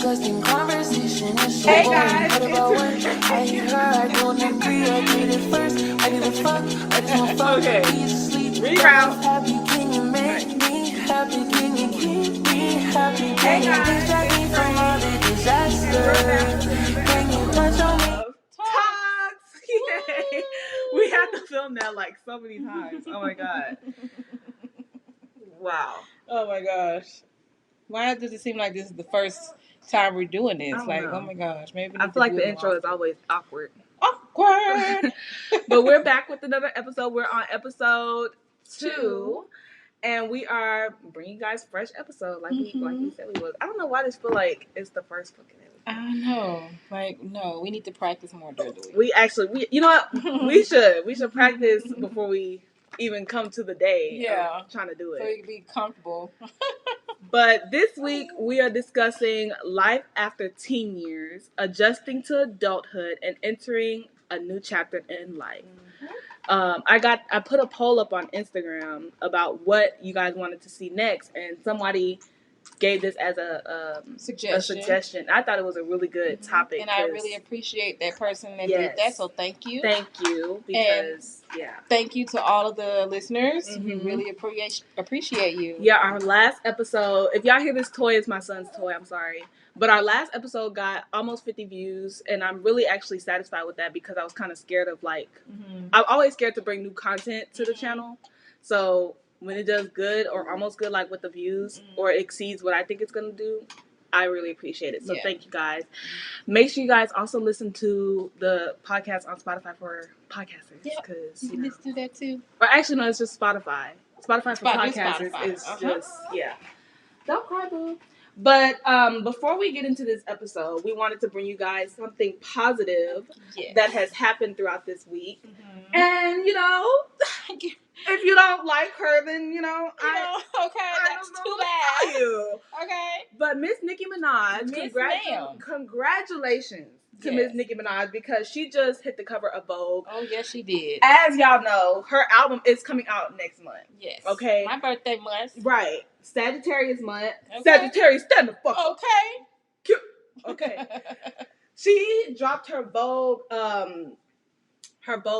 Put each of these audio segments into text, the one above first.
disgusting conversation. It's so Hey boring. guys, What about work? I hate her, I don't agree. I did it first. I give a fuck. I just want fuck. Okay. He's asleep. Reroute. Happy, can you make me happy? Can you keep me happy? Can you distract me from all the disaster? Can you touch on me? Talks. Yay. We had to film that like so many times. Oh my god. Wow. Oh my gosh. Why does it seem like this is the first time we're doing this? Like, oh my gosh. Maybe I feel like the intro is always awkward. awkward. But we're back with another episode. We're on episode 2. And we are bringing you guys fresh episode like we said we was. I don't know why this feel like it's the first fucking episode. I know. Like, no, we need to practice more during the week. We you know what? We should practice before we even come to the day of trying to do it. So you can be comfortable. But this week we are discussing life after teen years, adjusting to adulthood, and entering a new chapter in life. I put a poll up on Instagram about what you guys wanted to see next, and somebody gave this as a suggestion. I thought it was a really good topic, and I really appreciate that person that did that. So thank you. Thank you, because thank you to all of the listeners. We really appreciate you. Yeah, our last episode. If y'all hear this toy, it's my son's toy. I'm sorry. But our last episode got almost 50 views, and I'm really actually satisfied with that because I was kind of scared of I'm always scared to bring new content to the channel. So when it does good or almost good, like with the views, or exceeds what I think it's going to do, I really appreciate it. So thank you guys. Make sure you guys also listen to the podcast on Spotify for podcasters. Because you can listen to that too. Or actually, no, it's just Spotify. Spotify for podcasters is just, Don't cry, boo. But before we get into this episode, we wanted to bring you guys something positive that has happened throughout this week. And, if you don't like her, then, that's too bad. Okay. But Miss Nicki Minaj, congratulations to Miss Nicki Minaj, because she just hit the cover of Vogue. Oh, yes, she did. As y'all know, her album is coming out next month. Yes. Okay. My birthday month. Right. Sagittarius month. Okay. Sagittarius, stand the fuck up. Okay. Cute. Okay. She dropped her Vogue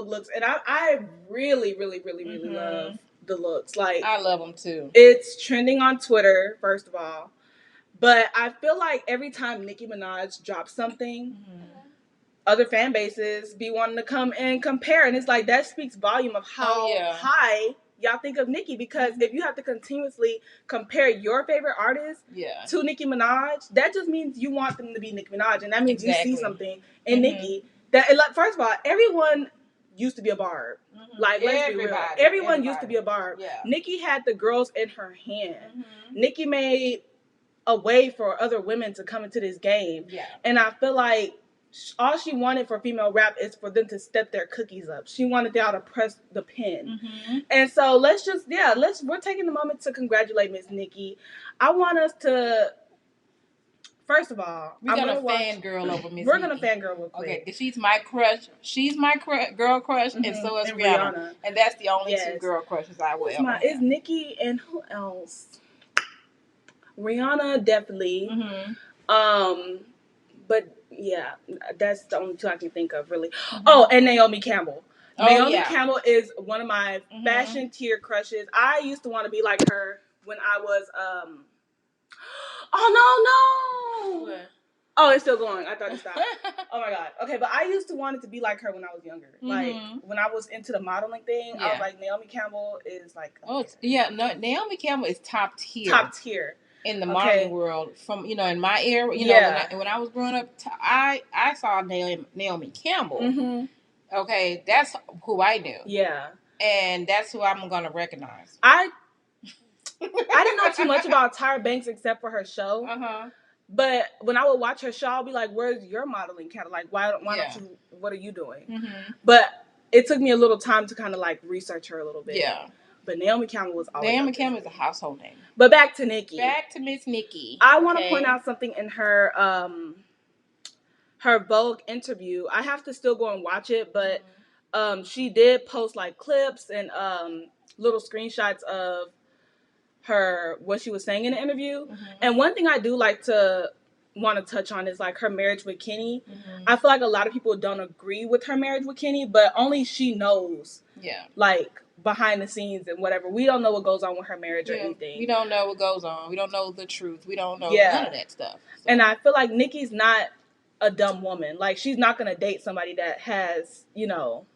looks, and I really, really, really, really love the looks. Like, I love them too. It's trending on Twitter, first of all. But I feel like every time Nicki Minaj drops something, other fan bases be wanting to come and compare. And it's like, that speaks volume of how high y'all think of Nicki. Because if you have to continuously compare your favorite artist to Nicki Minaj, that just means you want them to be Nicki Minaj. And that means you see something in Nicki. First of all, everyone used to be a barb. Like, let's be real. Everyone used to be a barb. Yeah. Nicki had the girls in her hand. Nicki made a way for other women to come into this game. Yeah. And I feel like all she wanted for female rap is for them to step their cookies up. She wanted y'all to press the pen. And so we're taking the moment to congratulate Miss Nicki. I want us to, first of all, we're gonna fangirl over Miss Nicki. We're gonna fangirl real quick. Okay, because she's my crush. She's my girl crush, and so is Rihanna. And that's the only two girl crushes I will ever have. It's Nicki and who else? Rihanna, definitely. But yeah, that's the only two I can think of, really. Oh, and Naomi Campbell. Naomi Campbell is one of my fashion tier crushes. I used to want to be like her when I was oh no. What? Oh, it's still going. I thought it stopped. Oh my god. Okay, but I used to want it to be like her when I was younger. Like when I was into the modeling thing, I was like, Naomi Campbell is like Naomi Campbell is top tier in the modeling world. From in my era, when I was growing up, I saw Naomi Campbell. Okay, that's who I knew. Yeah, and that's who I'm gonna recognize. I didn't know too much about Tyra Banks except for her show. But when I would watch her show, I'll be like, "Where's your modeling catalog? Like, why don't you? What are you doing?" But it took me a little time to kind of like research her a little bit. Yeah. But Naomi Campbell was always Naomi Campbell is a household name. But back to Nicki. Back to Miss Nicki. I want to point out something in her her Vogue interview. I have to still go and watch it, but she did post like clips and little screenshots of what she was saying in the interview. And one thing I do like to want to touch on is like her marriage with Kenny. I feel like a lot of people don't agree with her marriage with Kenny, but only she knows. Yeah. Like behind the scenes and whatever. We don't know what goes on with her marriage or anything. We don't know what goes on. We don't know the truth. We don't know none of that stuff. So. And I feel like Nicki's not a dumb woman. Like, she's not going to date somebody that has, you know,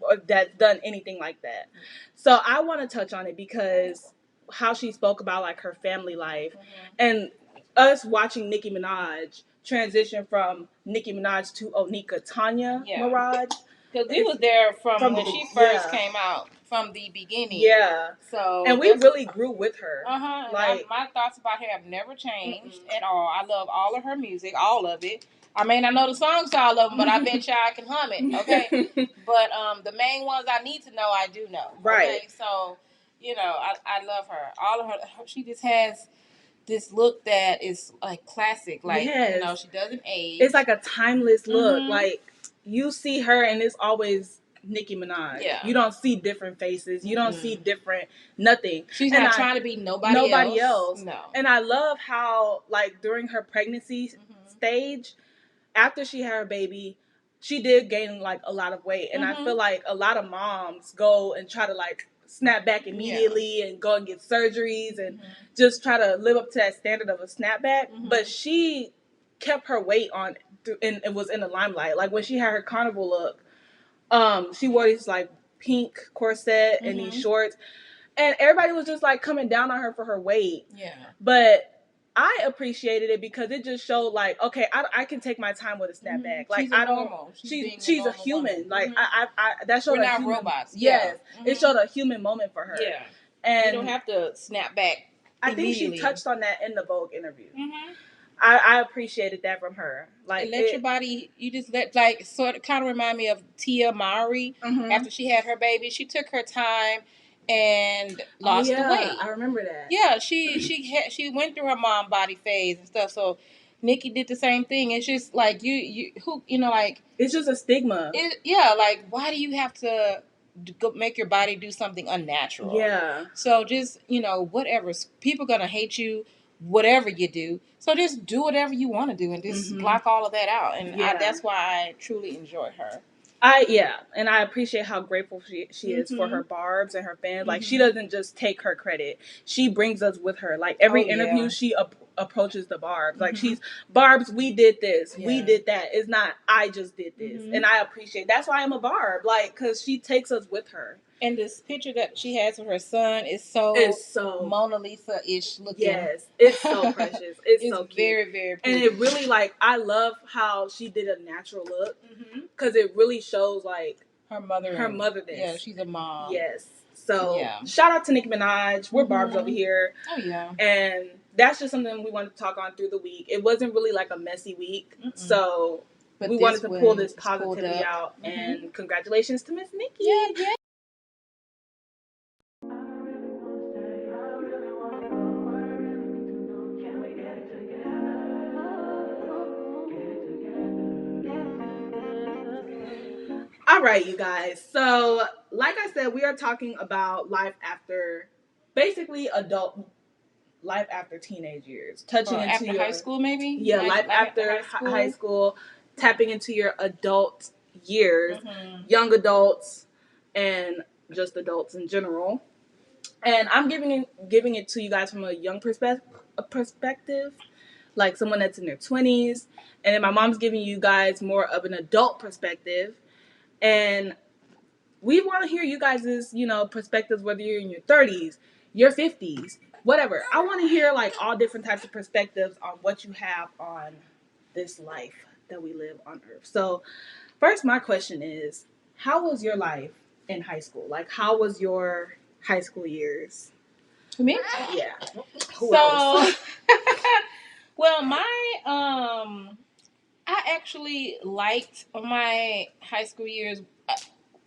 or that's done anything like that. So I want to touch on it because how she spoke about, like, her family life and us watching Nicki Minaj transition from Nicki Minaj to Onika Tanya Mirage. Because we was there from when she first came out, from the beginning. Yeah. So and we really grew with her. Like my thoughts about her have never changed at all. I love all of her music, all of it. I may not know the songs to all of them, but I bet y'all I can hum it. Okay. But the main ones I need to know, I do know. Right. Okay? So, you know, I love her. All of her. She just has this look that is like classic. Like, you know, she doesn't age. It's like a timeless look. Like, you see her and it's always Nicki Minaj. Yeah. You don't see different faces. You don't see different nothing. She's not trying to be nobody else. No. And I love how, like, during her pregnancy stage, after she had her baby, she did gain, like, a lot of weight. And I feel like a lot of moms go and try to, like, snap back immediately and go and get surgeries and just try to live up to that standard of a snapback. But she kept her weight on and it was in the limelight. Like, when she had her carnival look, she wore this, like, pink corset and these shorts. And everybody was just, like, coming down on her for her weight. Yeah. But I appreciated it because it just showed, like, okay, I can take my time with a snapback. Like, she's a human. Like, I that showed. We're not robots. Yes. It showed a human moment for her. Yeah. And you don't have to snap back. I think she touched on that in the Vogue interview. I appreciated that from her. Like, and your body, you just let, like, sort of kind of remind me of Tia Mowry after she had her baby. She took her time and lost the weight. I remember that. Yeah, she went through her mom body phase and stuff. So Nicki did the same thing. It's just like you know, like, it's just a stigma. Like, why do you have to go make your body do something unnatural? Yeah. So just, you know, whatever, people gonna hate you, whatever you do. So just do whatever you want to do and just block all of that out. And that's why I truly enjoy her. And I appreciate how grateful she is for her Barbs and her fans. Like, she doesn't just take her credit. She brings us with her. Like, every interview, she approaches the Barbs. Like, she's, Barbs, we did this. Yeah. We did that. It's not, I just did this. And I appreciate, that's why I'm a Barb. Like, because she takes us with her. And this picture that she has of her son is so Mona Lisa-ish looking. Yes, it's so precious. It's so cute. Very, very pretty. And it really, like, I love how she did a natural look. Because it really shows, like, her motherness. Yeah, she's a mom. Yes. So, shout out to Nicki Minaj. We're Barbs over here. Oh, yeah. And that's just something we wanted to talk on through the week. It wasn't really, like, a messy week. So, we wanted to pull this positivity out. And congratulations to Miss Nicki. Yeah. All right, you guys. So, like I said, we are talking about life after, basically life after teenage years. Touching into after high school, maybe? Yeah, life after high school, tapping into your adult years, young adults, and just adults in general. And I'm giving it to you guys from a young perspective, like someone that's in their 20s. And then my mom's giving you guys more of an adult perspective. And we want to hear you guys' perspectives, whether you're in your 30s, your 50s, whatever. I want to hear, like, all different types of perspectives on what you have on this life that we live on Earth. So, first, my question is, how was your life in high school? Like, how was your high school years? Me? Yeah. Who else? Well, I actually liked my high school years.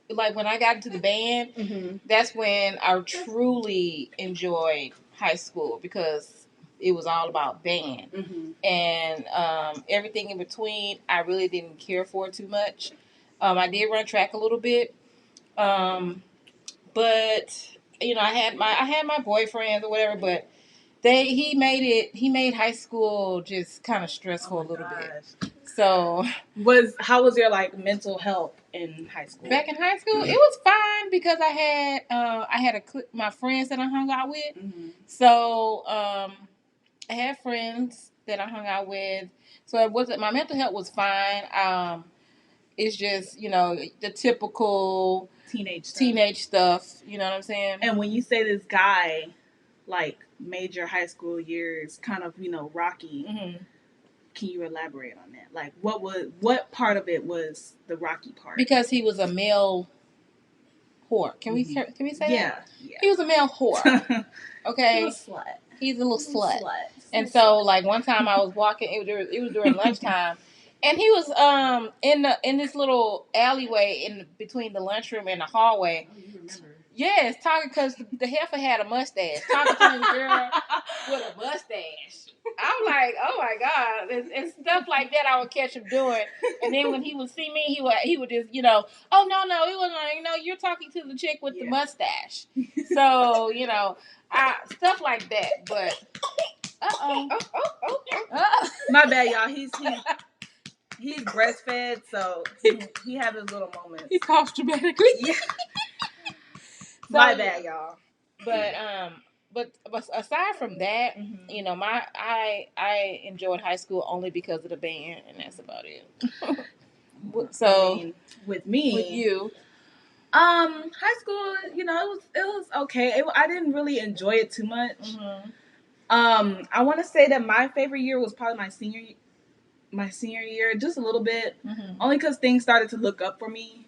Like, when I got into the band, that's when I truly enjoyed high school because it was all about band. And everything in between, I really didn't care for too much. I did run track a little bit. But, I had my boyfriends or whatever, but He made high school just kind of stressful a little bit. So how was your like mental health in high school? Back in high school, it was fine because I had my friends that I hung out with. Mm-hmm. So I had friends that I hung out with. So it wasn't, my mental health was fine. It's just, the typical teenage stuff. You know what I'm saying? And when you say this guy, like, made your high school years kind of, rocky, mm-hmm. Can you elaborate on that? Like, what part of it was the rocky part? Because he was a male whore. Can we say that? Yeah. He was a male whore. Okay. He was a slut. He's a little slut. And so, like, one time I was walking, it was during lunchtime, and he was in this little alleyway in between the lunchroom and the hallway. Oh, you remember? Yes, talking, because the heifer had a mustache. Talking to this girl with a mustache. I'm like, oh my God. And stuff like that I would catch him doing. And then when he would see me, he would just, oh, no, he wasn't, you're talking to the chick with the mustache. So, stuff like that. But, my bad, y'all. He's breastfed, so he had his little moments. He coughs dramatically. Yeah. My bad, y'all. But aside from that, mm-hmm. I enjoyed high school only because of the band, and that's about it. So with you, high school, it was okay. I didn't really enjoy it too much. Mm-hmm. I want to say that my favorite year was probably my senior year, just a little bit, mm-hmm. only because things started to look up for me,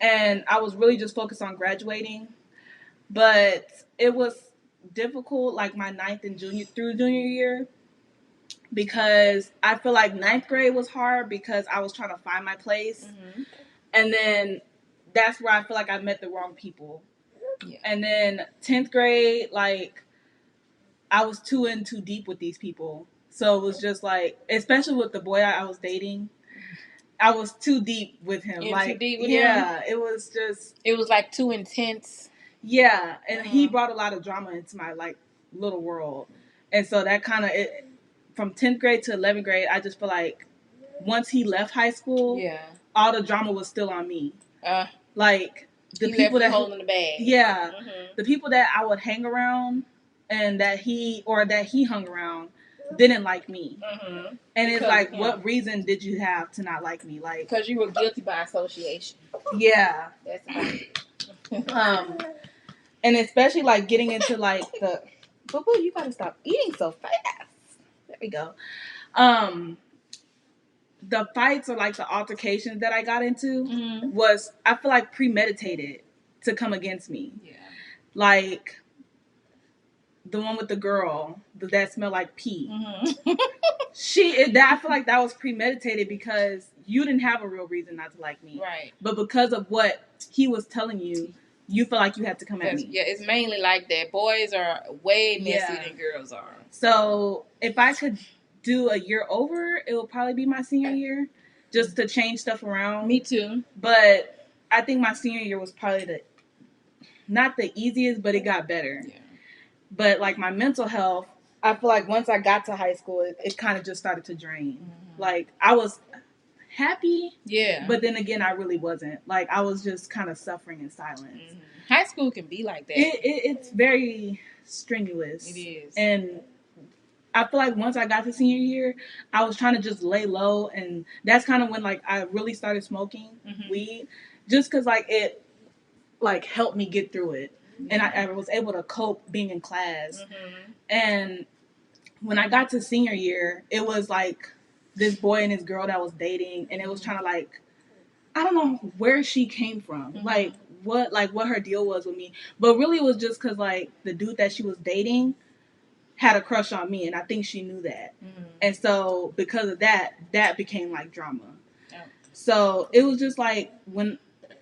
and I was really just focused on graduating. But it was difficult, like my ninth and junior year, because I feel like ninth grade was hard because I was trying to find my place, mm-hmm. and then that's where I feel like I met the wrong people. Yeah. And then 10th grade, like, I was too in too deep with these people, so it was just like, especially with the boy I was dating, I was too deep with him. Too deep with him? Yeah, it was like too intense. Yeah, and he brought a lot of drama into my, like, little world. And so that kind of, from 10th grade to 11th grade, I just feel like once he left high school, all the drama was still on me. Like, the people that holding the bag. Yeah, mm-hmm. The people that I would hang around and that he hung around didn't like me. Mm-hmm. And it's like, what reason did you have to not like me? Like, because you were guilty by association. Yeah. That's about it. And especially, like, getting into, like, the... Boo-boo, you gotta stop eating so fast. There we go. The fights or, like, the altercations that I got into mm-hmm. was, I feel like, premeditated to come against me. Yeah. Like, the one with the girl that smelled like pee. Mm-hmm. I feel like that was premeditated because you didn't have a real reason not to like me. Right. But because of what he was telling you, you feel like you had to come at me. Yeah, it's mainly like that. Boys are way messier than girls are. So if I could do a year over, it will probably be my senior year, just to change stuff around. Me too. But I think my senior year was probably not the easiest, but it got better. Yeah. But, like, my mental health, I feel like once I got to high school, it kind of just started to drain. Mm-hmm. Like, I was happy. Yeah. But then again, I really wasn't. Like, I was just kind of suffering in silence. Mm-hmm. High school can be like that. It's very strenuous. It is. And I feel like once I got to senior year, I was trying to just lay low. And that's kind of when, like, I really started smoking mm-hmm. weed. Just because, like, it, like, helped me get through it. Mm-hmm. And I was able to cope being in class. Mm-hmm. And when I got to senior year, it was, like, this boy and this girl that I was dating, and it was trying to, like, I don't know where she came from, mm-hmm. what her deal was with me, but really it was just because, like, the dude that she was dating had a crush on me, and I think she knew that, mm-hmm. and so because of that became, like, drama. Oh. So it was just like when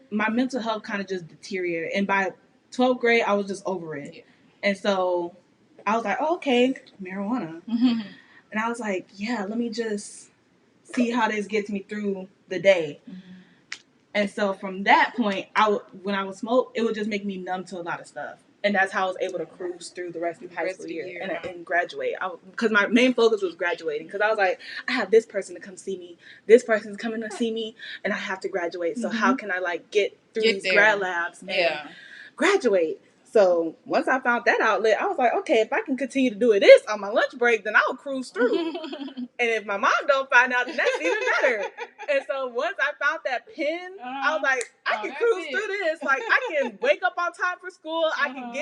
my mental health kind of just deteriorated, and by 12th grade I was just over it, yeah. And so I was like, oh, okay, marijuana. Mm-hmm. And I was like, yeah, let me just see how this gets me through the day. Mm-hmm. And so from that point, when I would smoke, it would just make me numb to a lot of stuff. And that's how I was able to cruise through the rest of the high school year and graduate. Because my main focus was graduating. Because I was like, I have this person to come see me. This person's coming to see me. And I have to graduate. So how can I, like, get through these grad labs and graduate? So once I found that outlet, I was like, okay, if I can continue to do this on my lunch break, then I'll cruise through. And if my mom don't find out, then that's even better. And so once I found that pin, I was like, I can cruise through this. Like, I can wake up on time for school. I can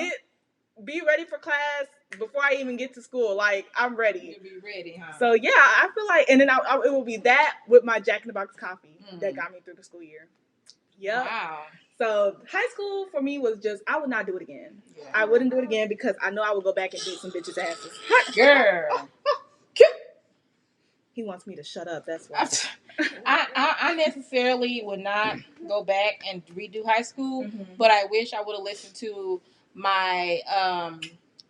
be ready for class before I even get to school. Like, I'm ready. You'll be ready, huh? So yeah, I feel like, and then it will be that with my Jack in the Box coffee that got me through the school year. Yep. Wow. So high school for me was just, I would not do it again. Yeah. I wouldn't do it again because I know I would go back and beat some bitches' asses. Girl. He wants me to shut up, that's why. I necessarily would not go back and redo high school, but I wish I would have listened to my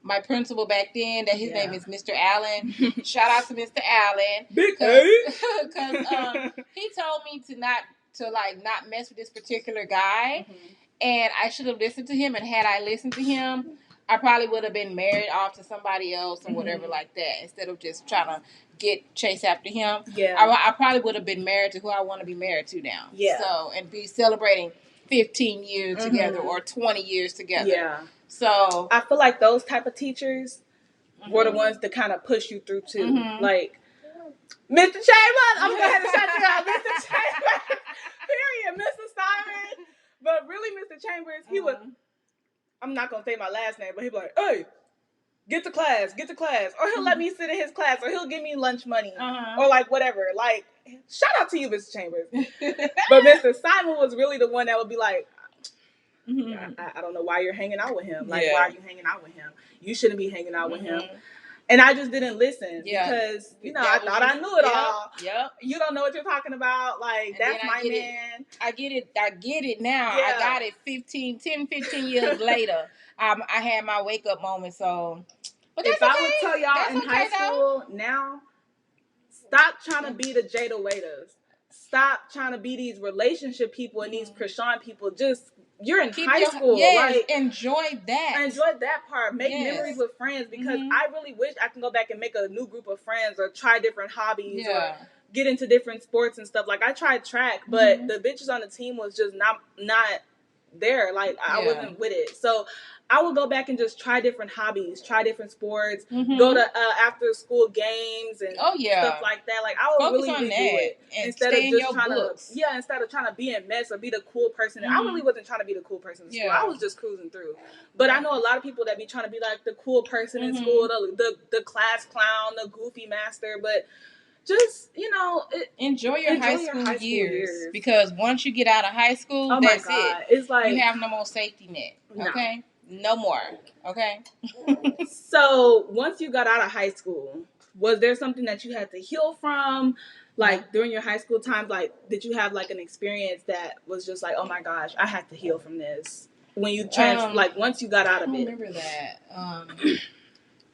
my principal back then. That his name is Mr. Allen. Shout out to Mr. Allen. Because he told me to not mess with this particular guy, and I should have listened to him. And had I listened to him, I probably would have been married off to somebody else or whatever like that, instead of just trying to chase after him. Yeah, I probably would have been married to who I want to be married to now. Yeah, so and be celebrating 15 years together or 20 years together. Yeah. So I feel like those type of teachers were the ones that kind of push you through too. Like Mr. Chambers, I'm going to shout you out, Mr. Chambers. Period, Mr. Simon. But really, Mr. Chambers, he was. I'm not gonna say my last name, but he'd be like, "Hey, get to class," or he'll let me sit in his class, or he'll give me lunch money, or like whatever. Like, shout out to you, Mr. Chambers. But Mr. Simon was really the one that would be like, I don't know why you're hanging out with him. Like, why are you hanging out with him? You shouldn't be hanging out with him. And I just didn't listen because, I thought I knew it all. Yep. You don't know what you're talking about. Like, and that's my man. I get it now. Yeah. I got it 10, 15 years later. I had my wake up moment. So, but if I would tell y'all in high school now, stop trying to be the Jada Waiters. Stop trying to be these relationship people and these Krishan people. Just, you're in high school. Yes, like, enjoy that part. Make memories with friends, because I really wish I can go back and make a new group of friends or try different hobbies or get into different sports and stuff. Like, I tried track, but the bitches on the team was just not there. Like, I wasn't with it. So I would go back and just try different hobbies, try different sports, go to after school games and stuff like that. Like, I would really do it instead of just trying to instead of trying to be in mess or be the cool person. I really wasn't trying to be the cool person in school. I was just cruising through. But I know a lot of people that be trying to be like the cool person in school, the class clown, the goofy master. But just, enjoy your high school years. Because once you get out of high school, that's it. It's like, you have no more safety net. Okay? No more. Okay? So, once you got out of high school, was there something that you had to heal from? Like, during your high school times, like, did you have, like, an experience that was just like, oh my gosh, I had to heal from this? When you once you got out of it. I remember that.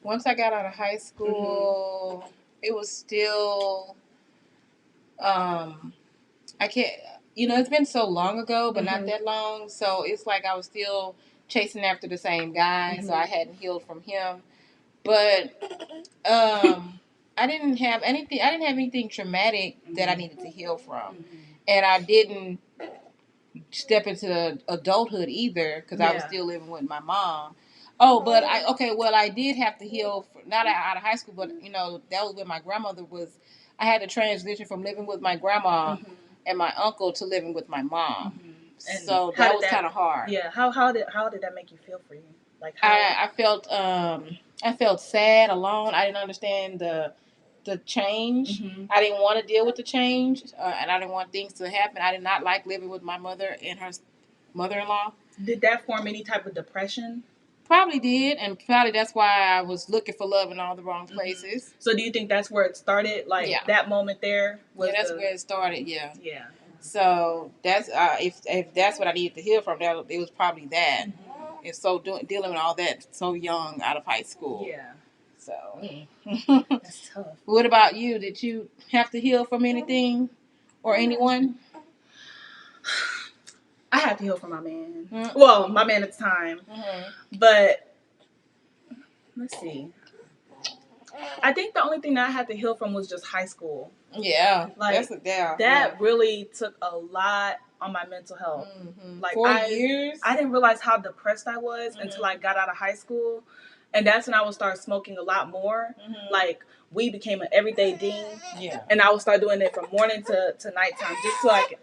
Once I got out of high school, it was still, I can't, it's been so long ago, but not that long. So it's like I was still chasing after the same guy. So I hadn't healed from him. But I didn't have anything traumatic that I needed to heal from. And I didn't step into adulthood either, because I was still living with my mom. Oh, but I did have to heal, not out of high school, but, that was when my grandmother I had to transition from living with my grandma and my uncle to living with my mom. So that was kind of hard. Yeah. How did that make you feel for you? Like, I felt sad, alone. I didn't understand the change. I didn't want to deal with the change, and I didn't want things to happen. I did not like living with my mother and her mother-in-law. Did that form any type of depression? Probably did, and probably that's why I was looking for love in all the wrong places. So do you think that's where it started? Like, that moment there? That's where it started, yeah. So that's if that's what I needed to heal from, it was probably that. And so dealing with all that so young out of high school. Yeah. So. That's tough. What about you? Did you have to heal from anything or anyone? I had to heal from my man. Mm-hmm. Well, my man at the time. Mm-hmm. But let's see. I think the only thing that I had to heal from was just high school. Yeah, like that really took a lot on my mental health. Mm-hmm. Like 4 years, I didn't realize how depressed I was until I got out of high school, and that's when I would start smoking a lot more. Like weed became an everyday thing. Yeah, and I would start doing it from morning to nighttime just so I can.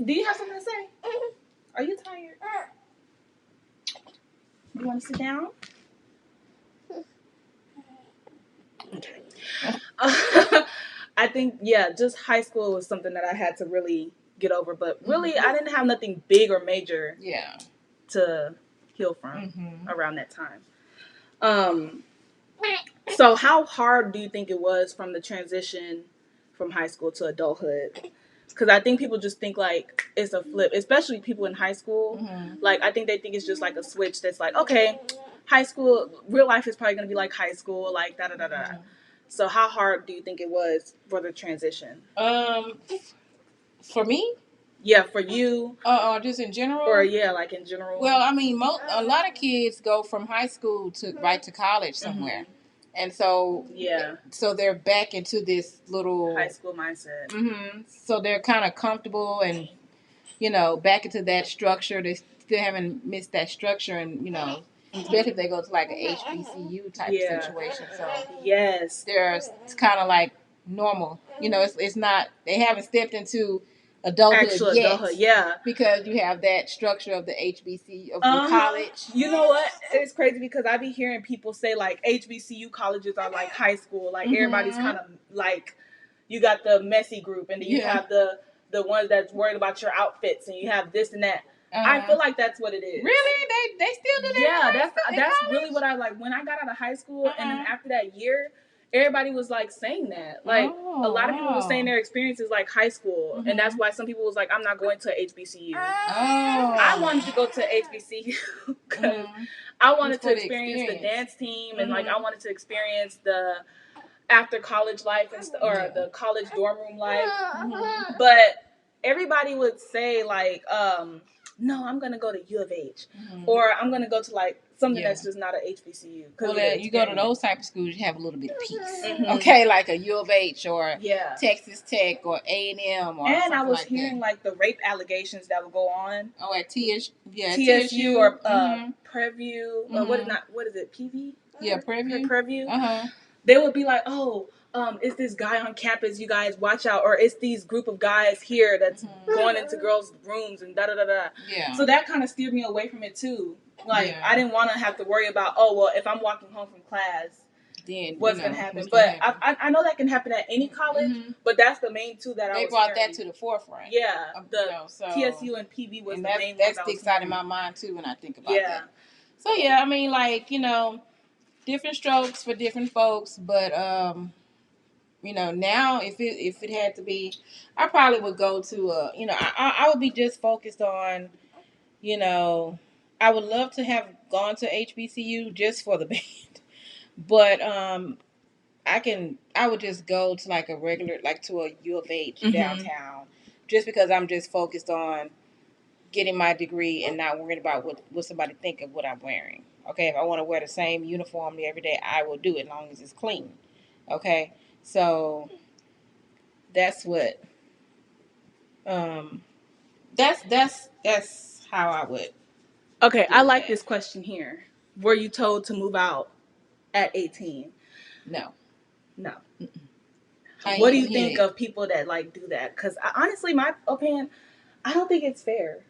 Do you have something to say? Are you tired? You want to sit down? Okay. I think, just high school was something that I had to really get over. But really, I didn't have nothing big or major to heal from around that time. So how hard do you think it was from the transition from high school to adulthood? Because I think people just think like it's a flip, especially people in high school. Like I think they think it's just like a switch that's like, okay, high school, real life is probably going to be like high school, like da-da-da-da. So how hard do you think it was for the transition? For me? Yeah, for you. Just in general? Or like in general. Well, I mean, a lot of kids go from high school to right to college somewhere. And so, so they're back into this little high school mindset. So they're kind of comfortable and, back into that structure. They still haven't missed that structure, and, especially if they go to like an HBCU type situation. So, it's kind of like normal. It's not, they haven't stepped into adulthood yet. Because you have that structure of the HBCU, of the college. You know what? It's crazy because I be hearing people say like HBCU colleges are like high school. Like everybody's kind of like, you got the messy group and then you have the ones that's worried about your outfits and you have this and that. I feel like that's what it is. Really? They still do that? Yeah, that's really what I like. When I got out of high school and then after that year, everybody was like saying that. Like a lot of people were saying their experiences like high school, and that's why some people was like, "I'm not going to HBCU." I wanted to go to HBCU because I wanted to experience the dance team and like I wanted to experience the after college life and or the college dorm room life. But everybody would say like, "No, I'm gonna go to U of H," or "I'm gonna go to like." Something that's just not an HBCU. Well, you go to those type of schools, you have a little bit of peace. Okay, like a U of H or Texas Tech or A&M or and I was like hearing like the rape allegations that would go on. Oh, at TSU or Preview. What is it? PV? Yeah, Preview. Preview. They would be like, "Oh, it's this guy on campus. You guys watch out." Or it's these group of guys here that's going into girls' rooms and da da da da. Yeah. So that kind of steered me away from it too. Like I didn't want to have to worry about, if I'm walking home from class, then what's gonna happen? But I know that can happen at any college. But that's the main two that they brought that to the forefront. Yeah, TSU and PV was and the main. That sticks out in my mind too when I think about that. So I mean, like different strokes for different folks, but now if it had to be, I probably would go to I would be just focused on, I would love to have gone to HBCU just for the band, but I would just go to like a regular, like to a U of H downtown, just because I'm just focused on getting my degree and not worried about what somebody think of what I'm wearing. Okay, if I want to wear the same uniform every day, I will do it as long as it's clean. Okay, so that's what that's how I would. Okay, I like this question here. Were you told to move out at 18? No. What do you think of people that like do that? Because honestly, my opinion, I don't think it's fair.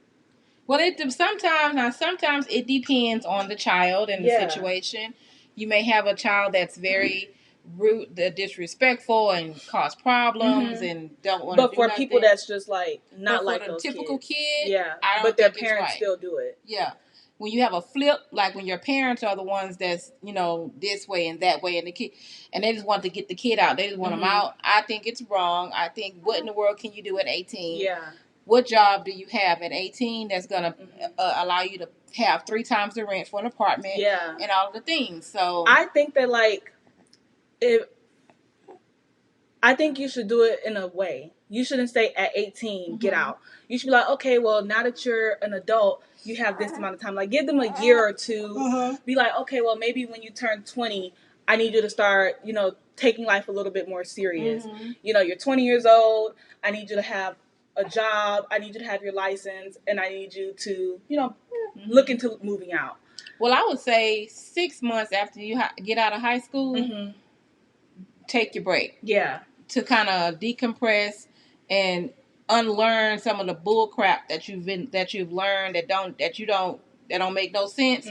Well, sometimes it depends on the child and the situation. You may have a child that's very rude, disrespectful, and cause problems and don't want to. But for people that's just like not like those typical kid, but their parents still do it. Yeah, when you have a flip, like when your parents are the ones that's this way and that way, and the kid, and they just want to get the kid out, they just want them out. I think it's wrong. I think what in the world can you do at 18? Yeah. What job do you have at 18 that's going to allow you to have 3 times the rent for an apartment and all of the things? So I think that I think you should do it in a way. you shouldn't say at 18, get out. You should be like, okay, well, now that you're an adult, you have this amount of time. Like, give them a year or two. Be like, okay, well, maybe when you turn 20, I need you to start, taking life a little bit more serious. You're 20 years old. I need you to have a job. I need you to have your license. And I need you to, look into moving out. Well, I would say 6 months after you get out of high school, take your break. Yeah. To kind of decompress and unlearn some of the bull crap that you've learned that don't make no sense.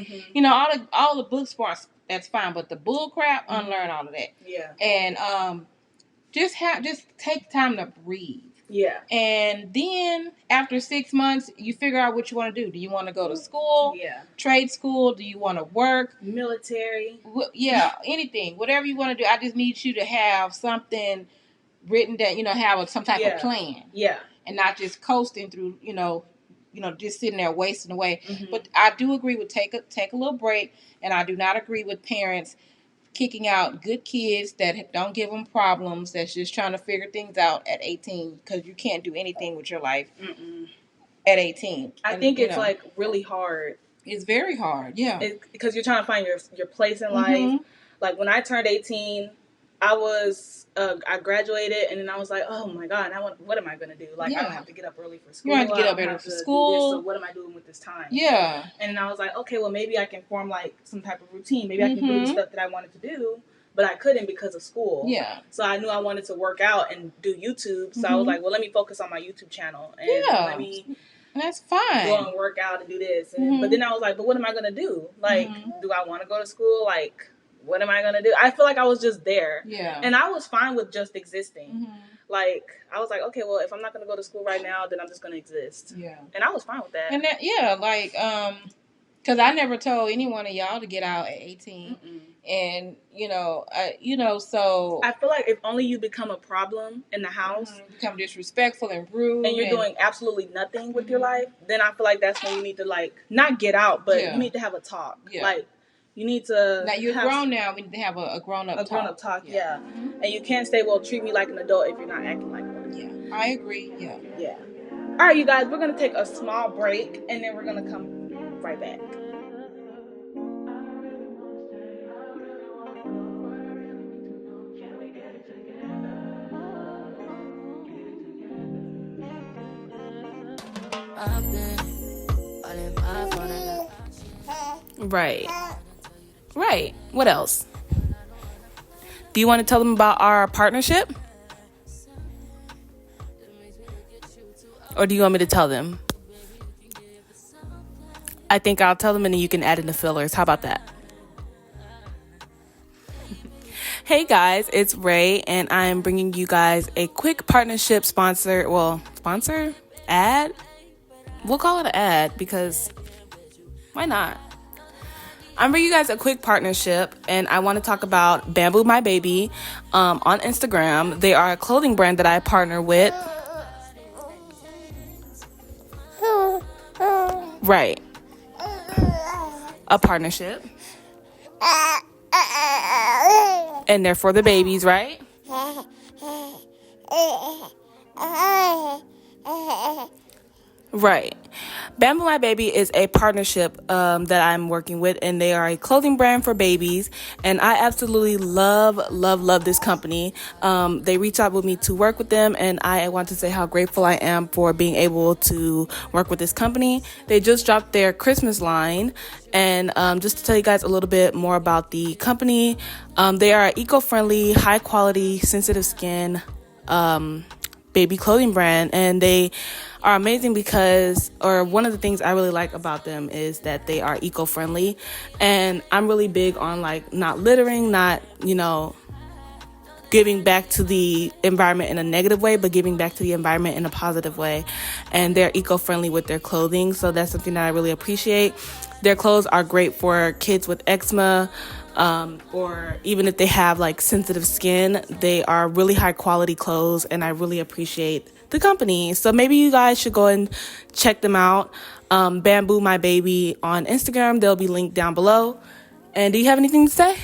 All the book smarts, that's fine, but the bull crap, unlearn all of that. Yeah. And just take time to breathe. Yeah. And then after 6 months, you figure out what you want to do. Do you want to go to school? Yeah. Trade school? Do you want to work? Military? Yeah, anything. Whatever you want to do. I just need you to have something written that, have some type of plan. Yeah. And not just coasting through, just sitting there wasting away. But I do agree with take a little break. And I do not agree with parents kicking out good kids that don't give them problems, that's just trying to figure things out at 18, because you can't do anything with your life at 18. I think it's like really hard. It's very hard, yeah. Because you're trying to find your place in life. Like when I turned 18, I graduated, and then I was like, oh my God, what am I going to do? Like, I don't have to get up early for school. You don't have to get up early for school. So what am I doing with this time? Yeah. And then I was like, okay, well, maybe I can form like some type of routine. Maybe I can do the stuff that I wanted to do, but I couldn't because of school. Yeah. So I knew I wanted to work out and do YouTube. So I was like, well, let me focus on my YouTube channel. And let me... That's fine. Go and work out and do this. And, but then I was like, but what am I going to do? Like, do I want to go to school? Like, what am I going to do? I feel like I was just there. Yeah. And I was fine with just existing. Like, I was like, okay, well, if I'm not going to go to school right now, then I'm just going to exist. Yeah. And I was fine with that. And that, because I never told any one of y'all to get out at 18. And, so... I feel like if only you become a problem in the house... Become disrespectful and rude. And you're doing absolutely nothing with your life, then I feel like that's when you need to, like, not get out, but you need to have a talk. Yeah. Like, you need to... Now, you're grown now. We need to have a grown-up talk. A grown-up talk, yeah. And you can't say, well, treat me like an adult if you're not acting like one. Yeah, I agree, yeah. Yeah. All right, you guys, we're going to take a small break, and then we're going to come right back. Right. What else? Do you want to tell them about our partnership? Or do you want me to tell them? I think I'll tell them and then you can add in the fillers. How about that? Hey guys, it's Ray and I am bringing you guys a quick partnership ad? We'll call it an ad because why not? I'm bringing you guys a quick partnership, and I want to talk about Bamboo My Baby on Instagram. They are a clothing brand that I partner with. Right. A partnership. And they're for the babies, right? Right. Bamboo My Baby is a partnership that I'm working with, and they are a clothing brand for babies, and I absolutely love this company. They reached out with me to work with them, and I want to say how grateful I am for being able to work with this company. They just dropped their Christmas line, and just to tell you guys a little bit more about the company, they are an eco-friendly, high-quality, sensitive skin baby clothing brand, and they are amazing because, or one of the things I really like about them is that they are eco-friendly, and I'm really big on like not littering, not, giving back to the environment in a negative way, but giving back to the environment in a positive way. And they're eco-friendly with their clothing, so that's something that I really appreciate. Their clothes are great for kids with eczema, or even if they have like sensitive skin. They are really high quality clothes, and I really appreciate the company. So maybe you guys should go and check them out. Bamboo My Baby on Instagram. They'll be linked down below. And do you have anything to say?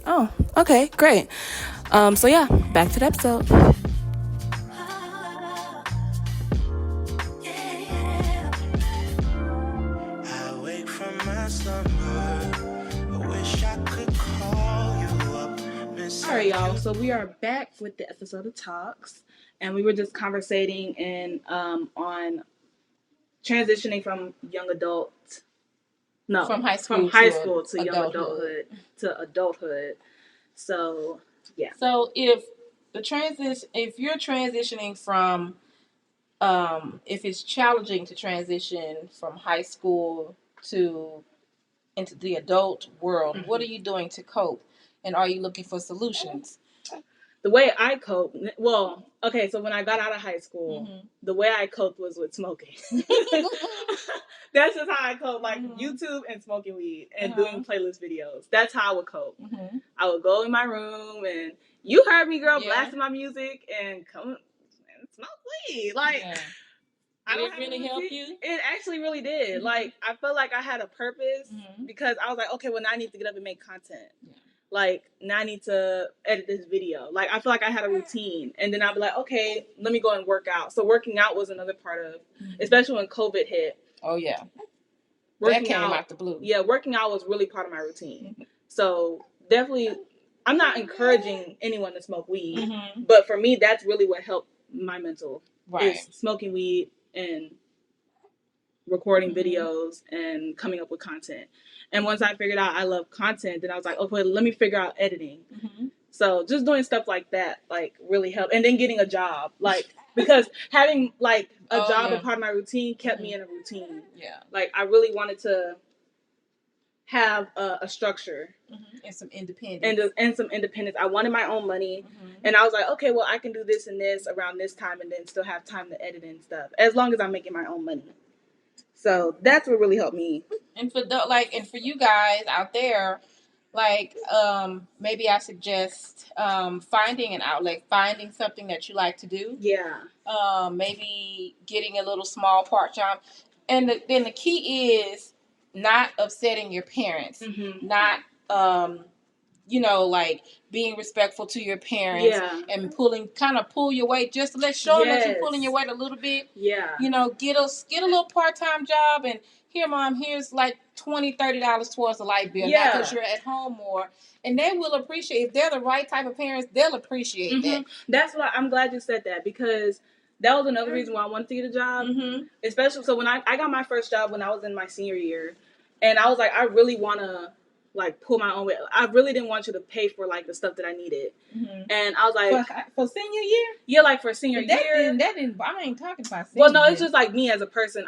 Oh, Oh, okay, great. So yeah, back to the episode. I wake from my slumber. I wish I could call you up. All right, y'all. So we are back with the episode of Talks, and we were just conversating and on transitioning from high school to young adulthood to adulthood. So yeah. So if you're transitioning from, if it's challenging to transition from high school to into the adult world, what are you doing to cope? And are you looking for solutions? The way I cope, well, okay, so when I got out of high school, the way I coped was with smoking. That's just how I cope, like YouTube and smoking weed and doing playlist videos. That's how I would cope. I would go in my room and you heard me, girl, blasting my music and come and smoke weed. Like, Did it really help you? It actually really did. Like, I felt like I had a purpose because I was like, okay, well, now I need to get up and make content. Like, now I need to edit this video. Like, I feel like I had a routine. And then I'd be like, okay, let me go and work out. So working out was another part of, especially when COVID hit. Oh, yeah. That came out the blue. Yeah, working out was really part of my routine. So definitely, I'm not encouraging anyone to smoke weed. But for me, that's really what helped my mental. Right. Is smoking weed and recording videos and coming up with content. And once I figured out I love content, then I was like, okay, let me figure out editing. So just doing stuff like that, like, really helped. And then getting a job, like, because having, like, a job a part of my routine kept me in a routine. Yeah. Like, I really wanted to have a structure. And some independence. And some independence. I wanted my own money. And I was like, okay, well, I can do this and this around this time and then still have time to edit and stuff, as long as I'm making my own money. So that's what really helped me. And for you guys out there, like, maybe I suggest finding an outlet, finding something that you like to do. Yeah. Maybe getting a little small part-time. And then the key is not upsetting your parents, not, like, being respectful to your parents and pull your weight, just to show them that you're pulling your weight a little bit. Yeah. Get a little part-time job, and here, Mom, here's like $20, $30 towards the light bill. Yeah. Because you're at home more. And they will appreciate, if they're the right type of parents, they'll appreciate that. That's why I'm glad you said that, because that was another reason why I wanted to get a job. Especially, so when I got my first job when I was in my senior year, and I was like, I really want to, like, pull my own weight. I really didn't want you to pay for, like, the stuff that I needed. And I was like... For senior year? Yeah, like, for senior year. I ain't talking about senior Well, no, year. it's just, like, me as a person.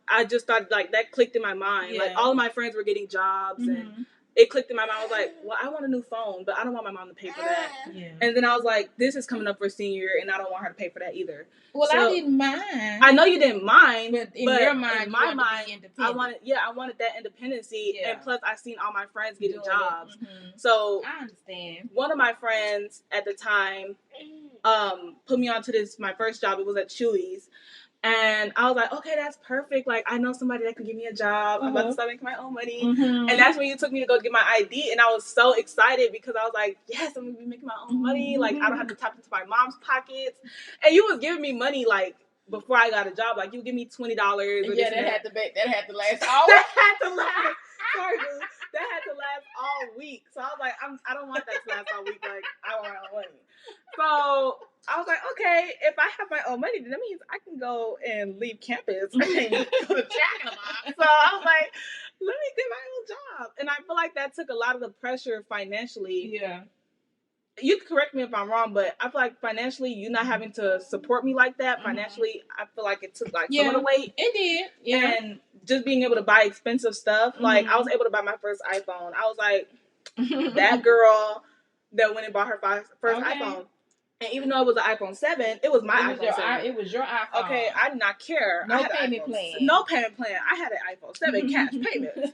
I just thought, like, that clicked in my mind. Yeah. Like, all of my friends were getting jobs, and it clicked in my mind. I was like, well, I want a new phone, but I don't want my mom to pay for that. Yeah. And then I was like, this is coming up for senior year, and I don't want her to pay for that either. Well, so, I didn't mind. I know you didn't mind, but your mind, in my mind, I wanted that independency, and plus I seen all my friends getting jobs. So I understand. One of my friends at the time put me onto my first job. It was at Chewy's. And I was like, okay, that's perfect. Like, I know somebody that can give me a job. I'm about to start making my own money. And that's when you took me to go get my ID. And I was so excited because I was like, yes, I'm going to be making my own money. Like, I don't have to tap into my mom's pockets. And you was giving me money, like, before I got a job. Like, you give me $20. Yeah, that had to last all week. That had to last. Sorry, dude. That had to last all week. So I was like, I don't want that to last all week. Like, I want my own money. So I was like, okay, if I have my own money, then that means I can go and leave campus and go to Jackalock. So I was like, let me get my own job. And I feel like that took a lot of the pressure financially. Yeah. You can correct me if I'm wrong, but I feel like financially, you not having to support me like that, financially, I feel like it took, like, some of the weight. It did. Yeah. And just being able to buy expensive stuff. Like, I was able to buy my first iPhone. I was like, that girl that went and bought her first iPhone. And even though it was an iPhone 7, it was my iPhone 7. It was your iPhone. Okay, I did not care. No payment plan. No payment plan. I had an iPhone 7 cash payment.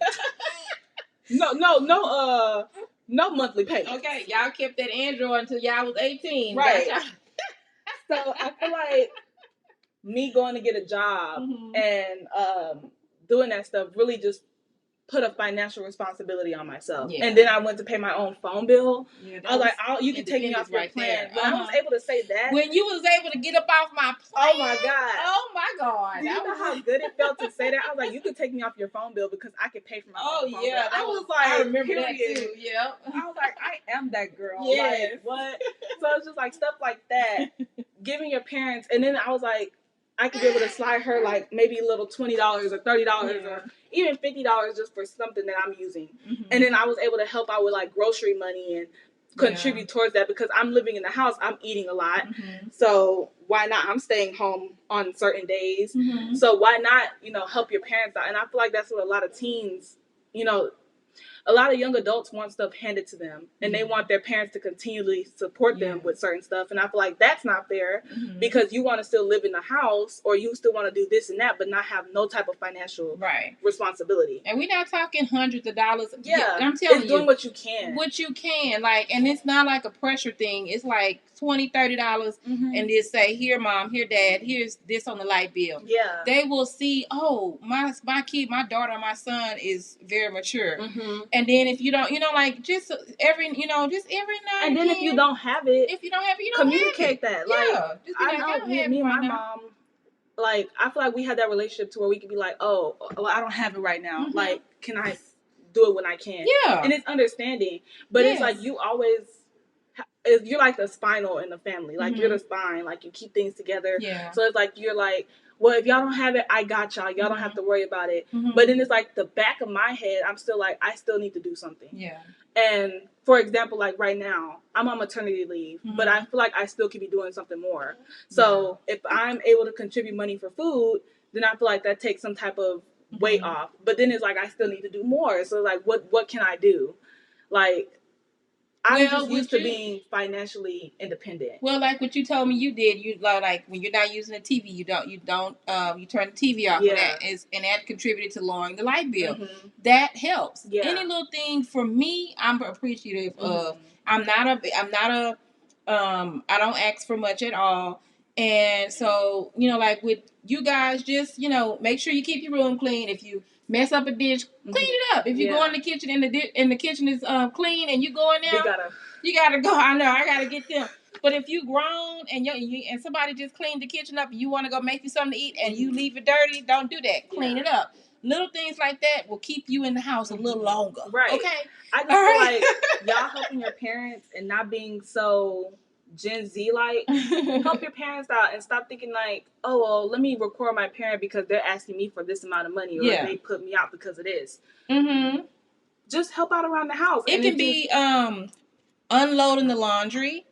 No monthly payment. Okay, y'all kept that Android until y'all was 18. Right. So I feel like me going to get a job and doing that stuff really just put a financial responsibility on myself. Yeah. And then I went to pay my own phone bill. Yeah, I was like, you can take me off your plan. When I was able to say that. When you was able to get up off my plan. Oh, my God. Oh, my God. Do you know how good it felt to say that? I was like, you can take me off your phone bill because I can pay for my own phone bill. I was like, I remember that too. Yeah. I was like, I am that girl. Yes. Like, what? So it's just like stuff like that. Giving your parents. And then I was like, I could be able to slide her like maybe a little $20 or $30 or even $50 just for something that I'm using. Mm-hmm. And then I was able to help out with like grocery money and contribute towards that because I'm living in the house. I'm eating a lot. Mm-hmm. So why not? I'm staying home on certain days. Mm-hmm. So why not, help your parents out? And I feel like that's what a lot of teens, a lot of young adults want stuff handed to them and they want their parents to continually support them with certain stuff. And I feel like that's not fair because you want to still live in the house or you still want to do this and that, but not have no type of financial responsibility. And we're not talking hundreds of dollars. Yeah. I'm telling you. Doing what you can. What you can. Like, and it's not like a pressure thing. It's like $20, $30 and just say, here, Mom, here, Dad, here's this on the light bill. Yeah. They will see, oh, my kid, my daughter, my son is very mature. Mm-hmm. And then if you don't, like just every now and then if you don't have it, you don't communicate have it. That. Like, I know me and my mom, like, I feel like we had that relationship to where we could be like, oh, well, I don't have it right now. Mm-hmm. Like, can I do it when I can? Yeah. And it's understanding. But it's like you always, you're like the spinal in the family. Like, you're the spine. Like, you keep things together. Yeah. So it's like, you're like, well, if y'all don't have it, I got y'all. Y'all don't have to worry about it. Mm-hmm. But then it's like the back of my head, I'm still like, I still need to do something. Yeah. And for example, like right now, I'm on maternity leave, but I feel like I still could be doing something more. So if I'm able to contribute money for food, then I feel like that takes some type of weight off. But then it's like, I still need to do more. So like, what can I do? Like, I'm just used to being financially independent. Well, like what you told me you did, you like when you're not using the TV, you turn the TV off. Yeah. And that contributed to lowering the light bill. Mm-hmm. That helps. Yeah. Any little thing for me, I'm appreciative of. I don't ask for much at all. And so, like with you guys, just, make sure you keep your room clean. If you mess up a dish, clean it up. If you go in the kitchen and the kitchen is clean and you go in there, you gotta go. I know, I gotta get them. But if you grown and and somebody just cleaned the kitchen up and you want to go make you something to eat and you leave it dirty, don't do that. Clean it up. Little things like that will keep you in the house a little longer. Right. Okay. I just feel like y'all helping your parents and not being so Gen Z like, help your parents out and stop thinking like, oh, well, let me record my parent because they're asking me for this amount of money or they put me out because of this. Mm-hmm. Just help out around the house. It can be unloading the laundry.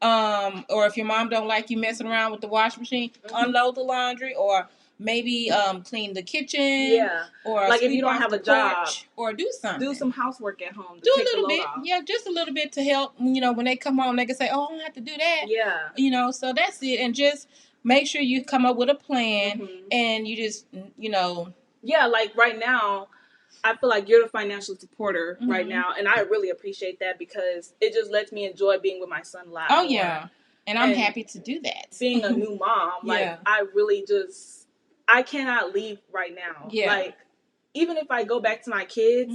Or if your mom don't like you messing around with the washing machine, unload the laundry or maybe clean the kitchen. Yeah. Or like if you don't have a job. Or do something. Do some housework at home. Do a little bit. Off. Yeah, just a little bit to help. When they come home, they can say, oh, I don't have to do that. Yeah. So that's it. And just make sure you come up with a plan and you just, Yeah, like right now, I feel like you're the financial supporter right now. And I really appreciate that because it just lets me enjoy being with my son a lot more. Yeah. And I'm happy to do that. Being a new mom, like I really I cannot leave right now. Yeah. Like, even if I go back to my kids,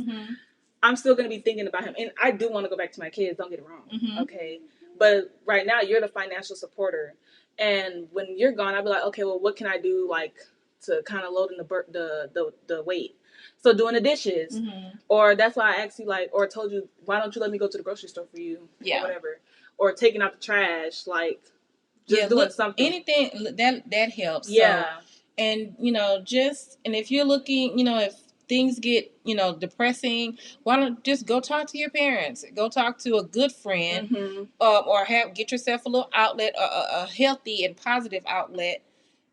I'm still going to be thinking about him. And I do want to go back to my kids, don't get it wrong. Okay. But right now, you're the financial supporter. And when you're gone, I'll be like, okay, well, what can I do, like, to kind of load in the weight? So doing the dishes. Or that's why I asked you, like, or told you, why don't you let me go to the grocery store for you? Yeah. Or whatever. Or taking out the trash, like, just doing something. Anything, that helps. Yeah. So, and, and if you're looking, if things get, depressing, why don't just go talk to your parents, go talk to a good friend, or get yourself a little outlet, a healthy and positive outlet,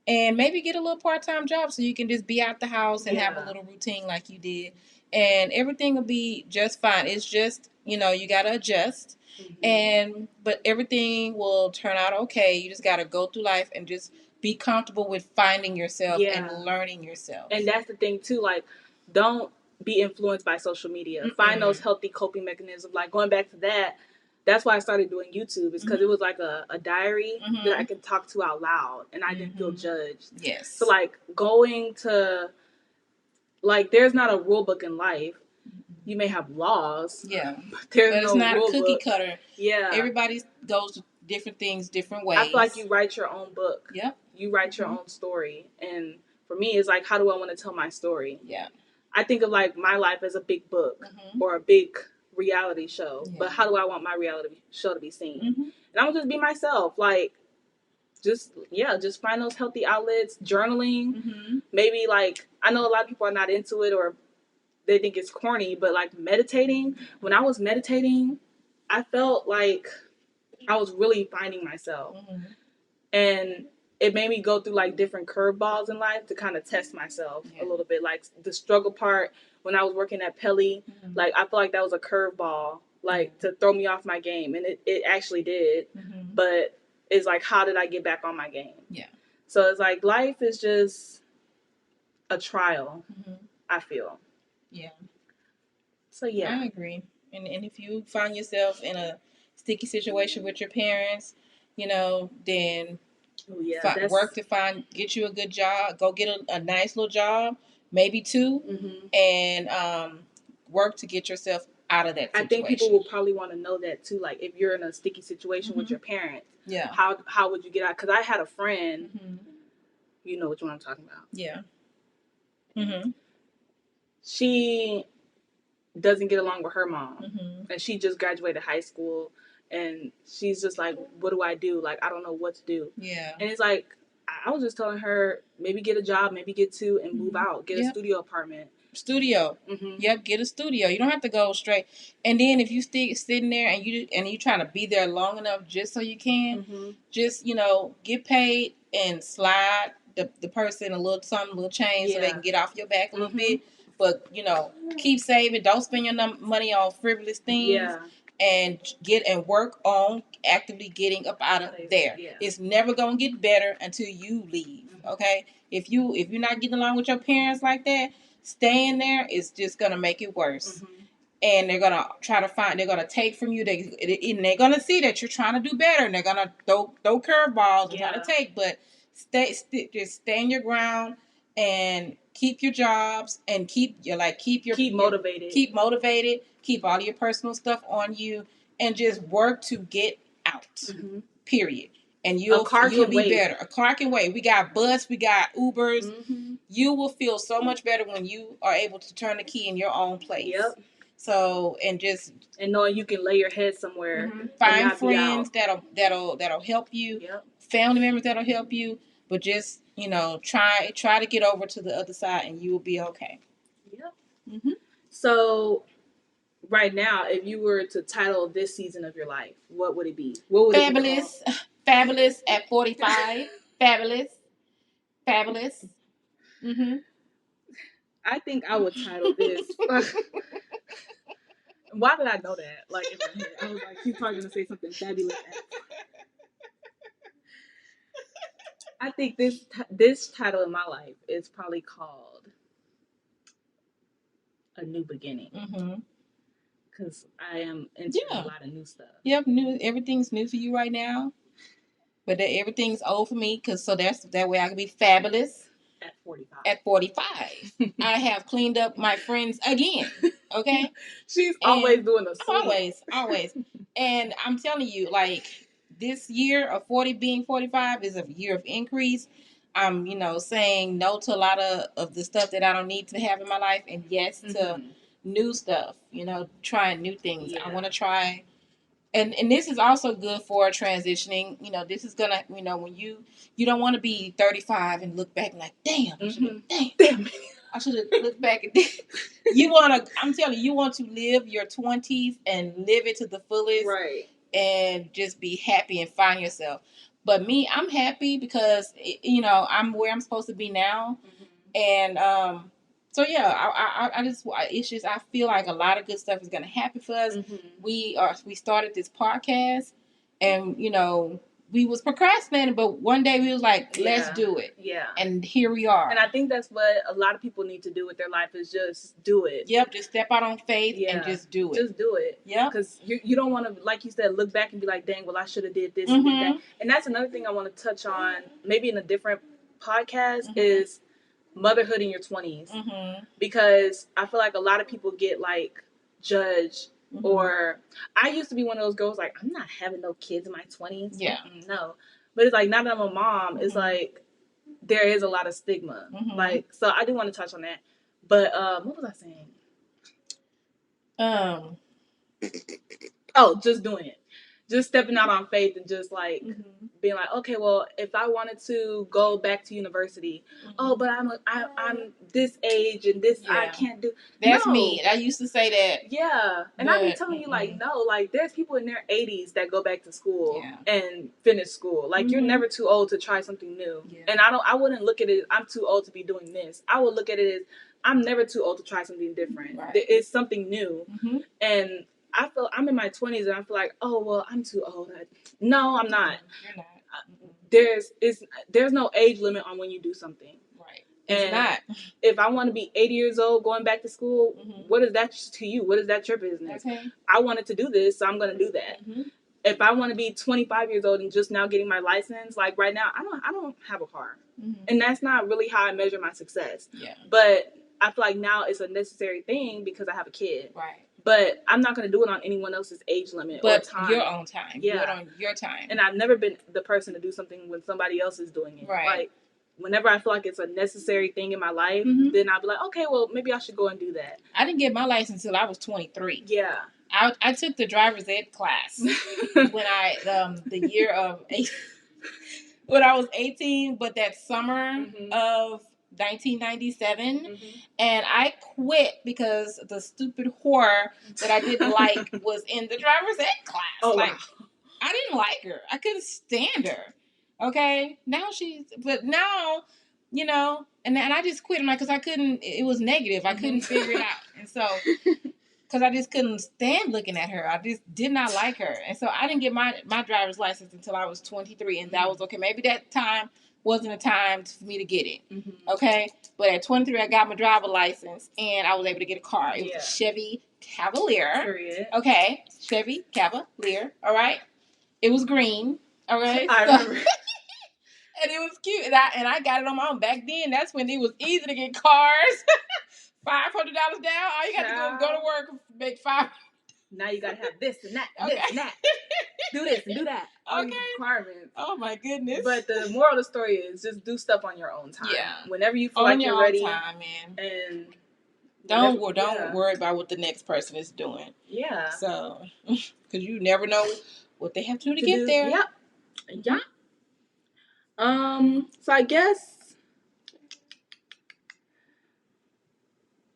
and maybe get a little part-time job so you can just be out the house and have a little routine like you did, and everything will be just fine. It's just, you got to adjust, but everything will turn out okay. You just got to go through life and just be comfortable with finding yourself and learning yourself. And that's the thing, too. Like, don't be influenced by social media. Find those healthy coping mechanisms. Like, going back to that, that's why I started doing YouTube. Is because it was like a diary that I could talk to out loud. And I didn't feel judged. Yes. So, like, going to like, there's not a rule book in life. You may have laws. Yeah. But there's but it's no not rule a cookie book. cutter. Yeah. Everybody goes to different things, different ways. I feel like you write your own book. Yep. You write your own story. And for me, it's like, how do I want to tell my story? Yeah. I think of like my life as a big book or a big reality show. Yeah. But how do I want my reality show to be seen? And I'm going to just be myself. Like, just find those healthy outlets, journaling. Maybe like, I know a lot of people are not into it or they think it's corny, but like meditating, when I was meditating, I felt like I was really finding myself. And it made me go through like different curveballs in life to kind of test myself a little bit. Like the struggle part when I was working at Pelly, like I feel like that was a curveball, like to throw me off my game. And it actually did. But it's like, how did I get back on my game? Yeah. So it's like life is just a trial, I feel. Yeah. So yeah. I agree. And if you find yourself in a sticky situation with your parents, then work to get you a good job. Go get a nice little job, maybe 2, and work to get yourself out of that situation. I think people will probably want to know that too. Like if you're in a sticky situation with your parents, how would you get out? Because I had a friend, you know which one I'm talking about. Yeah. She doesn't get along with her mom, and she just graduated high school, and she's just like, what do I do? Like, I don't know what to do. Yeah. And it's like, I was just telling her, maybe get a job, maybe get 2 and move out, get a studio apartment. Yep, get a studio. You don't have to go straight. And then if you sitting there and you trying to be there long enough just so you can, just get paid and slide the person a little something, a little change so they can get off your back a little bit. But keep saving. Don't spend your money on frivolous things. Yeah. And work on actively getting up out of there. Yeah. It's never gonna get better until you leave. Okay, if you're not getting along with your parents like that, staying there is just gonna make it worse. And they're gonna they're gonna take from you. They're gonna see that you're trying to do better, and they're gonna throw curveballs and try to take. But just stay your ground and keep your jobs and keep motivated. Keep motivated. Keep all your personal stuff on you and just work to get out. Period. And you'll be better. A car can wait. We got bus, we got Ubers. You will feel so much better when you are able to turn the key in your own place. Yep. So and knowing you can lay your head somewhere. Find friends that'll help you. Yep. Family members that'll help you. But just try to get over to the other side, and you will be okay. Yep. So, right now, if you were to title this season of your life, what would it be? What would Fabulous. It be? Fabulous at 45. Fabulous. I think I would title this. Why did I know that? Like in my head, I was like, she's probably gonna say something fabulous. I think this title in my life is probably called A New Beginning. Because I am into a lot of new stuff. Yep, everything's new for you right now. But everything's old for me, so that way I can be fabulous. At 45. I have cleaned up my friends again. Okay? She's always doing the same. Always. And I'm telling you, like, this year of being 45 is a year of increase. I'm, saying no to a lot of the stuff that I don't need to have in my life, and yes to new stuff. Trying new things. Yeah. I want to try, and this is also good for transitioning. This is gonna, when you don't want to be 35 and look back and like, damn, I should have looked back at this. I'm telling you, you want to live your 20s and live it to the fullest, right? And just be happy and find yourself. But me, I'm happy because, I'm where I'm supposed to be now. And so, yeah, I feel like a lot of good stuff is going to happen for us. We started this podcast and, we was procrastinating, but one day we was like, let's do it. Yeah. And here we are. And I think that's what a lot of people need to do with their life is just do it. Yep. Just step out on faith and just do it. Just do it. Yeah. Because you don't want to, like you said, look back and be like, dang, well, I should have did this and did that. And that's another thing I want to touch on, maybe in a different podcast, is motherhood in your 20s. Because I feel like a lot of people get like judged, or I used to be one of those girls like, I'm not having no kids in my 20s. Yeah. No. But it's like, now that I'm a mom, it's like there is a lot of stigma. Like, so I do want to touch on that. But what was I saying? Oh, just doing it. Just stepping out on faith and just like being like, okay, well, if I wanted to go back to university, but I'm this age and this I can't do. That's me. I used to say that. Yeah, and I be telling you like, no, like there's people in their 80s that go back to school and finish school. Like you're never too old to try something new. And I wouldn't look at it. I'm too old to be doing this. I would look at it as I'm never too old to try something different. Right. It's something new, and I feel I'm in my 20s and I feel like, oh, well, I'm too old. No, I'm not. You're not. There's no age limit on when you do something. Right. It's not. If I want to be 80 years old going back to school, what is that to you? What is that your business? Okay. I wanted to do this, so I'm going to do that. If I want to be 25 years old and just now getting my license, like right now, I don't have a car. And that's not really how I measure my success. Yeah. But I feel like now it's a necessary thing because I have a kid. Right. But I'm not going to do it on anyone else's age limit or time. Your own time. Yeah. Do it on your time. And I've never been the person to do something when somebody else is doing it. Right. Like, whenever I feel like it's a necessary thing in my life, then I'll be like, okay, well, maybe I should go and do that. I didn't get my license until I was 23. Yeah. I took the driver's ed class when the year of when I was 18, but that summer of 1997, and I quit because the stupid whore that I didn't like was in the driver's ed class. Oh, like, wow. I didn't like her. I couldn't stand her. Okay, but now, you know, and I just quit. Because I couldn't. It was negative. I couldn't figure it out, and so because I just couldn't stand looking at her. I just did not like her, and so I didn't get my driver's license until I was 23, and that was okay. Maybe that time wasn't a time for me to get it. Okay, but at 23, I got my driver's license, and I was able to get a car. It was a Chevy Cavalier. Period. Okay, Chevy Cavalier. All right, it was green. All right, I remember. And it was cute, and I got it on my own. Back then, that's when it was easy to get cars. $500 down. All you got to go to work, make $5. Now you got to have this and that, and this and that. Do this and do that. Okay. Requirements. Oh my goodness. But the moral of the story is just do stuff on your own time. Yeah. Whenever you feel like you're ready. On your own time, man. And don't worry about what the next person is doing. Yeah. So, because you never know what they have to do to get there. Yep. Yeah. So I guess,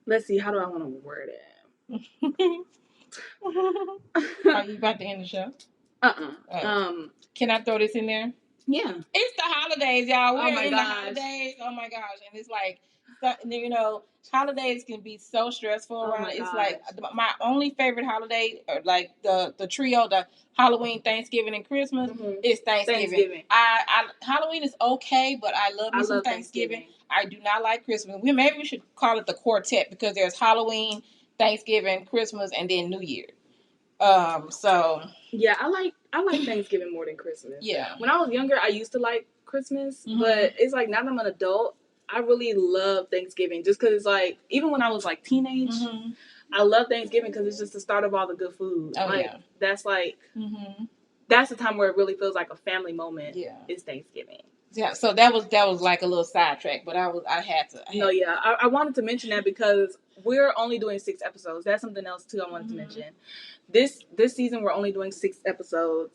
let's see, how do I want to word it? Are you about to end the show? Can I throw this in there? Yeah. It's the holidays, y'all. We're in the holidays. Oh my gosh. And it's like, you know, holidays can be so stressful around. It's like my only favorite holiday, or like the trio, the Halloween, Thanksgiving, and Christmas, is Thanksgiving. Halloween is okay, but I love me some Thanksgiving. I do not like Christmas. Maybe we should call it the quartet, because there's Halloween, Thanksgiving, Christmas, and then New Year. So yeah, I like Thanksgiving more than Christmas. Yeah. When I was younger, I used to like Christmas, but it's like now that I'm an adult, I really love Thanksgiving, just because it's like, even when I was like teenage, I love Thanksgiving because it's just the start of all the good food. Oh, like, yeah. That's like, that's the time where it really feels like a family moment. Yeah. Is Thanksgiving. Yeah. So that was like a little sidetrack, but I had to. I wanted to mention that because we're only doing 6 episodes. That's something else too I wanted to mention. This season we're only doing 6 episodes,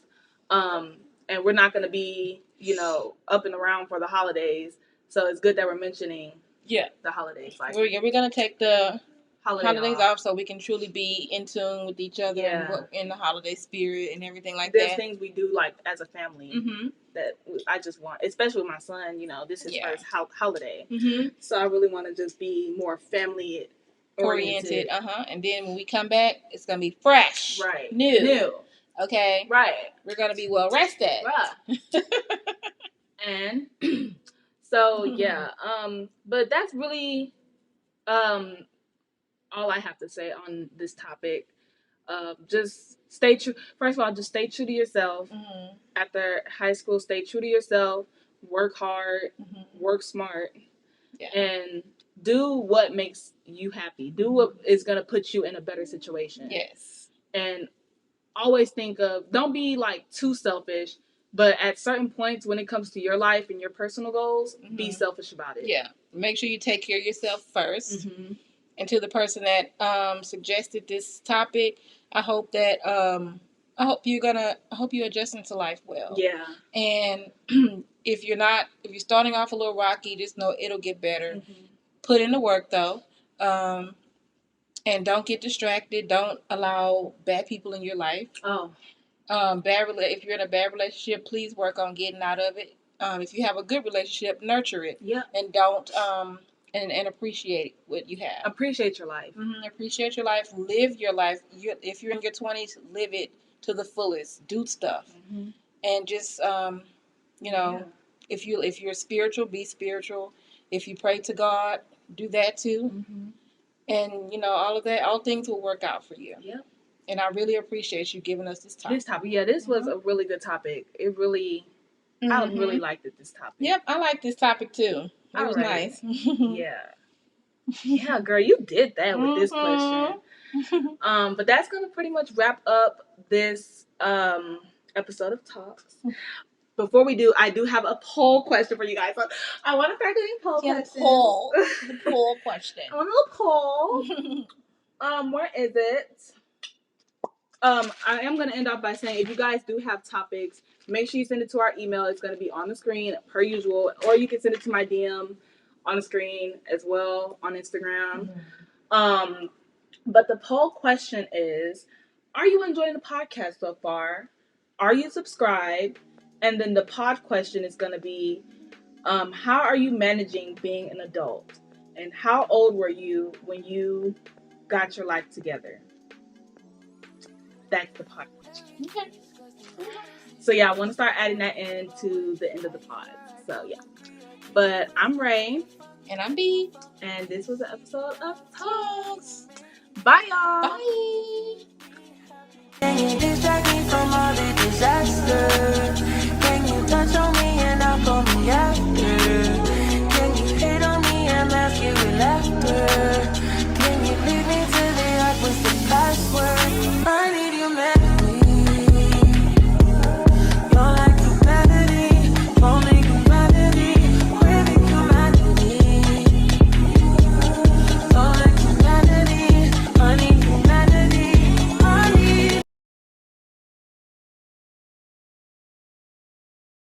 and we're not going to be, you know, up and around for the holidays. So it's good that we're mentioning the holidays. Like, we're going to take the holidays off so we can truly be in tune with each other and in the holiday spirit and everything like that. There's things we do like as a family that I just want, especially with my son. You know, this is his first holiday, so I really want to just be more family oriented. And then when we come back, it's gonna be fresh, right? New. Okay, right. We're gonna be well rested. Right. And so yeah, but that's really all I have to say on this topic. Just stay true. First of all, just stay true to yourself. After high school, stay true to yourself. Work hard. Work smart. and do what makes you happy. Do what is going to put you in a better situation. Yes. And always think of, don't be like too selfish, but at certain points when it comes to your life and your personal goals, be selfish about it. Yeah. Make sure you take care of yourself first. And to the person that suggested this topic, I hope that I hope you're adjusting to life well. Yeah. And if you're starting off a little rocky, just know it'll get better. Put in the work though. And don't get distracted. Don't allow bad people in your life. If you're in a bad relationship, please work on getting out of it. If you have a good relationship, nurture it. Yeah. And don't and appreciate what you have. Appreciate your life. Appreciate your life. Live your life. If you're in your 20s, live it to the fullest. Do stuff. And just if you're spiritual, be spiritual. If you pray to God, do that too. And all of that, all things will work out for you. Yep. And I really appreciate you giving us this topic. This was a really good topic. It really, I really liked this topic. Yep, I like this topic too. It was nice. Yeah, girl, you did that with this question. But that's gonna pretty much wrap up this episode of Talks. Before we do, I do have a poll question for you guys. So I want to start doing poll questions. The poll question. I want a poll. Where is it? I am going to end off by saying, if you guys do have topics, make sure you send it to our email. It's going to be on the screen per usual, or you can send it to my DM on the screen as well on Instagram. But the poll question is, are you enjoying the podcast so far? Are you subscribed? And then the pod question is going to be, how are you managing being an adult? And how old were you when you got your life together? That's the pod question. Okay. So yeah, I want to start adding that into the end of the pod. So yeah. But I'm Ray. And I'm B. And this was an episode of Talks. Bye, y'all. Bye.